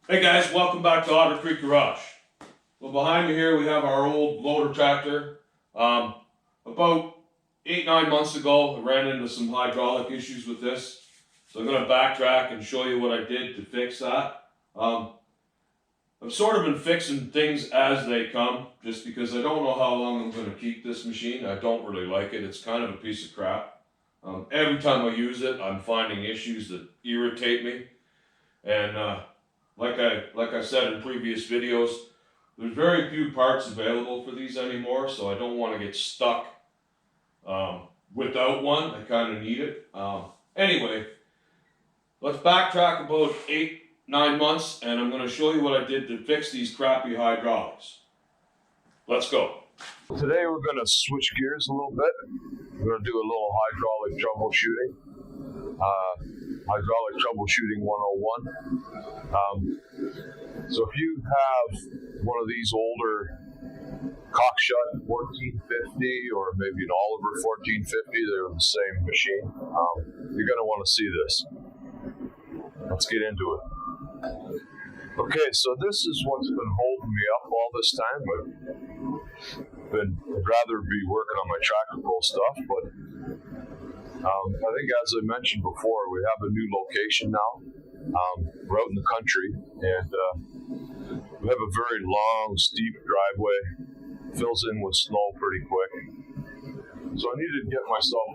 Hey guys, welcome back to Otter Creek Garage. Well, behind me here we have our old loader tractor. About 8-9 months ago, I ran into some hydraulic issues with this. So I'm going to backtrack and show you what I did to fix that. I've sort of been fixing things as they come, just because I don't know how long I'm going to keep this machine. I don't really like it. It's kind of a piece of crap. Every time I use it, I'm finding issues that irritate me. And like I said in previous videos, there's very few parts available for these anymore, so I don't want to get stuck without one. I kind of need it. Anyway, let's backtrack about 8-9 months, and I'm going to show you what I did to fix these crappy hydraulics. Let's go. Today we're going to switch gears a little bit. We're going to do a little hydraulic troubleshooting. Hydraulic troubleshooting 101. So if you have one of these older Cockshutt 1450 or maybe an Oliver 1450, they're the same machine, you're going to want to see this. Let's get into it. Okay, so this is what's been holding me up all this time. I'd rather be working on my tractor pull stuff, but I think, as I mentioned before, we have a new location now. We're out in the country, and we have a very long, steep driveway. Fills in with snow pretty quick. So I needed to get myself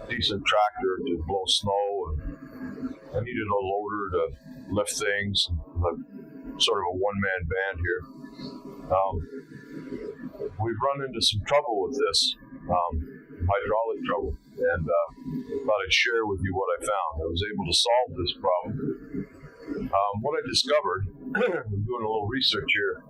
a decent tractor to blow snow, and I needed a loader to lift things. I'm sort of a one-man band here. We've run into some trouble with this. Hydraulic trouble, and thought I'd share with you what I found. I was able to solve this problem. What I discovered, I'm doing a little research here,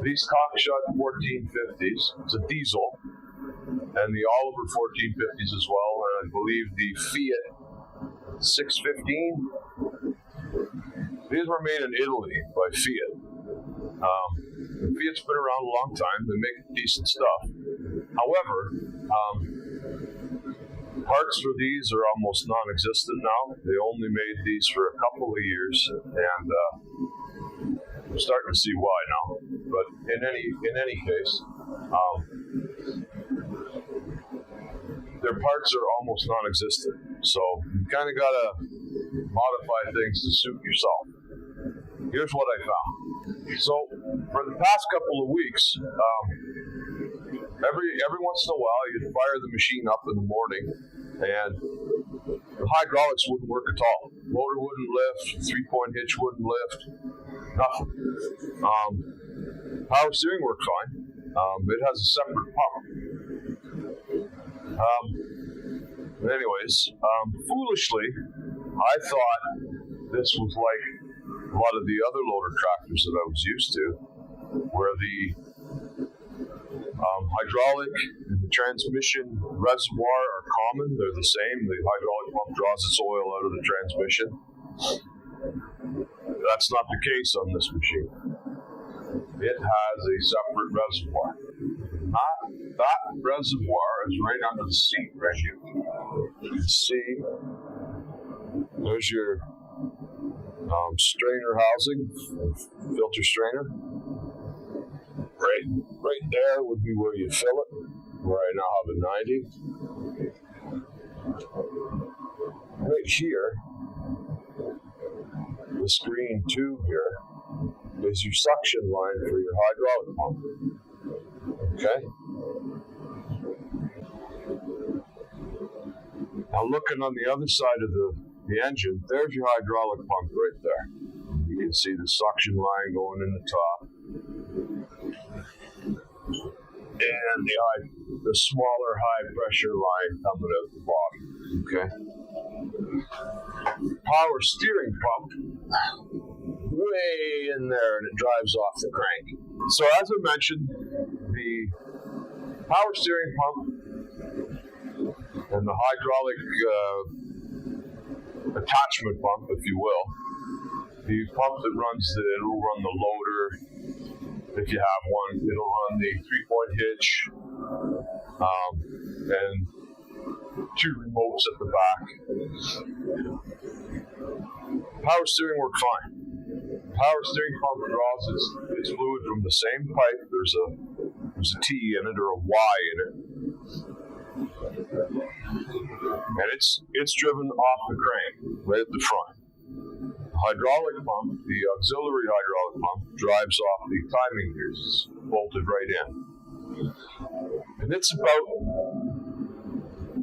these Cockshutt 1450s, it's a diesel, and the Oliver 1450s as well, and I believe the Fiat 615, these were made in Italy by Fiat. Fiat's been around a long time. They make decent stuff. However, parts for these are almost non-existent now. They only made these for a couple of years, and I'm starting to see why now. But in any case, their parts are almost non-existent. So you kind of gotta modify things to suit yourself. Here's what I found. So for the past couple of weeks, every once in a while, you'd fire the machine up in the morning, and the hydraulics wouldn't work at all. Motor wouldn't lift, 3-point hitch wouldn't lift, nothing. Power steering worked fine. It has a separate pump. Foolishly, I thought this was like a lot of the other loader tractors that I was used to, where the hydraulic and the transmission reservoir are common. They're the same. The hydraulic pump draws its oil out of the transmission. That's not the case on this machine. It has a separate reservoir. That reservoir is right under the seat right here. You can see there's your strainer housing, filter strainer. Right there would be where you fill it, where I now have a 90. Right here, this green tube here, is your suction line for your hydraulic pump. Okay? Now looking on the other side of the engine, there's your hydraulic pump right there. You can see the suction line going in the top. And the smaller high pressure line coming out the bottom. Okay. Power steering pump way in there, and it drives off the crank. So as I mentioned, the power steering pump and the hydraulic attachment pump, if you will, the pump that it'll run the loader. If you have one, it'll run the 3-point hitch, and 2 remotes at the back. Power steering worked fine. Power steering pump draws its fluid from the same pipe. There's a T in it or a Y in it, and it's driven off the crank right at the front. The hydraulic pump, the auxiliary hydraulic pump, drives off the timing gears. It's bolted right in, and it's about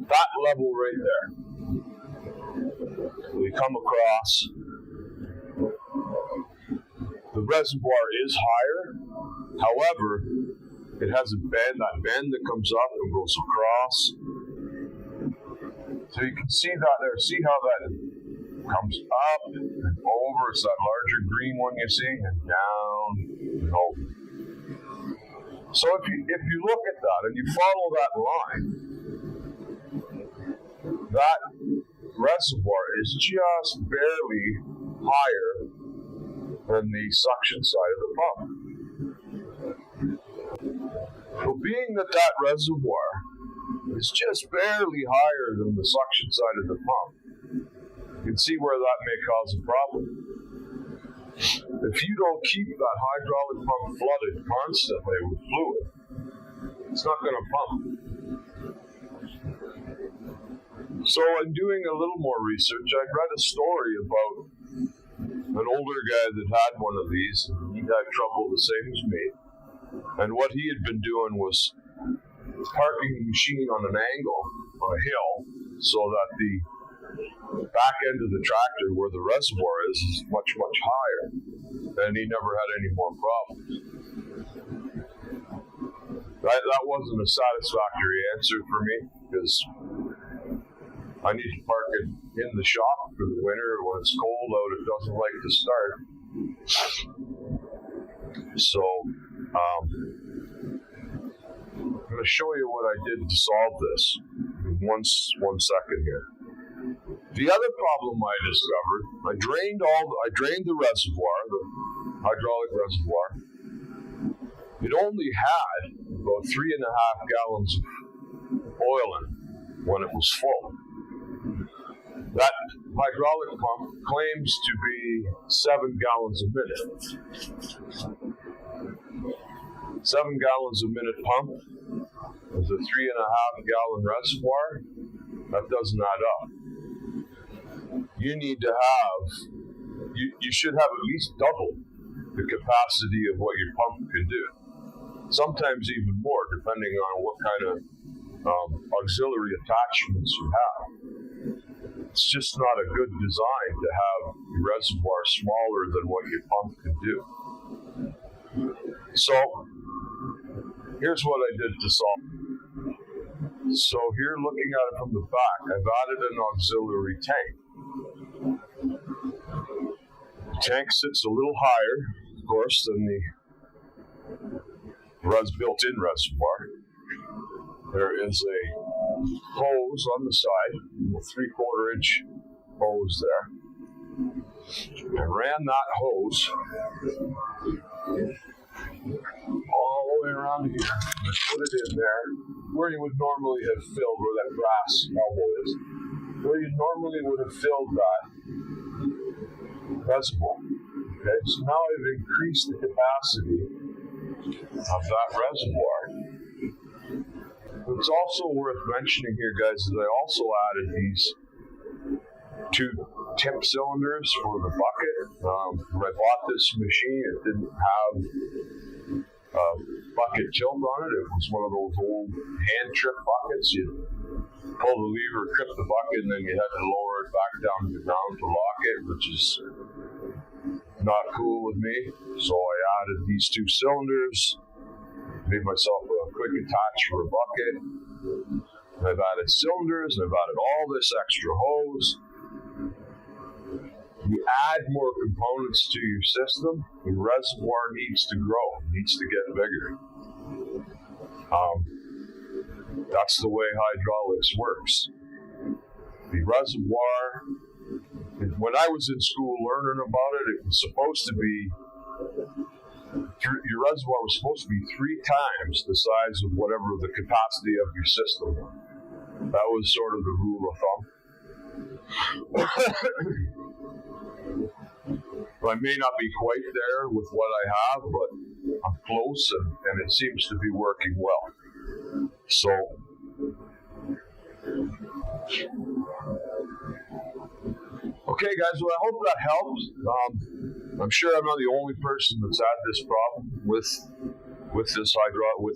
that level right there. We come across. The reservoir is higher, however, it has a bend, that bend that comes up and goes across. So you can see that there. See how that comes up and over. It's that larger green one you see, and down and over. So if you look at that and you follow that line, that reservoir is just barely higher than the suction side of the pump. Well, being that reservoir is just barely higher than the suction side of the pump, you can see where that may cause a problem. If you don't keep that hydraulic pump flooded constantly with fluid, it's not going to pump. So in doing a little more research, I read a story about an older guy that had one of these. He had trouble the same as me. And what he had been doing was parking the machine on an angle, on a hill, so that the back end of the tractor, where the reservoir is much, much higher. And he never had any more problems. That wasn't a satisfactory answer for me, because I need to park it in the shop for the winter. When it's cold out, it doesn't like to start. So, I'm going to show you what I did to solve this in one second here. The other problem I discovered, I drained the reservoir, the hydraulic reservoir. It only had about 3.5 gallons of oil in it when it was full. That hydraulic pump claims to be 7 gallons a minute. 7 gallons a minute pump with a 3.5 gallon reservoir, that doesn't add up. You need to have, you should have at least double the capacity of what your pump can do. Sometimes even more, depending on what kind of auxiliary attachments you have. It's just not a good design to have your reservoir smaller than what your pump can do. So, here's what I did to solve. So here, looking at it from the back, I've added an auxiliary tank. The tank sits a little higher, of course, than the built-in reservoir. There is a hose on the side, a 3/4 inch hose there. I ran that hose all the way around here. I put it in there where you would normally have filled, where that brass elbow is, where you normally would have filled that reservoir. Okay, so now I've increased the capacity of that reservoir. What's also worth mentioning here, guys, is I also added these 2 tip cylinders for the bucket. When I bought this machine, it didn't have a bucket tilt on it. It was one of those old hand trip buckets. You pull the lever, trip the bucket, and then you had to lower it back down to the ground to lock it, which is not cool with me. So I added these 2 cylinders, made myself a quick attach for a bucket. And I've added cylinders, and I've added all this extra hose. You add more components to your system, the reservoir needs to grow, needs to get bigger. That's the way hydraulics works. The reservoir, when I was in school learning about it, it was supposed to be, your reservoir was supposed to be 3 times the size of whatever the capacity of your system was. That was sort of the rule of thumb. I may not be quite there with what I have, but I'm close, and it seems to be working well. So, okay, guys. Well, I hope that helps. I'm sure I'm not the only person that's had this problem with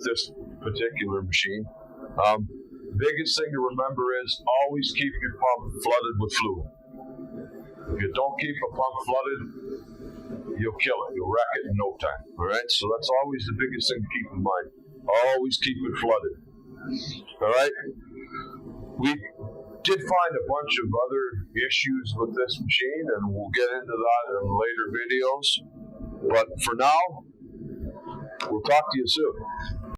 this particular machine. Biggest thing to remember is always keep your pump flooded with fluid. If you don't keep a pump flooded, you'll kill it. You'll wreck it in no time. All right. So that's always the biggest thing to keep in mind. Always keep it flooded. All right. We did find a bunch of other issues with this machine, and we'll get into that in later videos. But for now, we'll talk to you soon.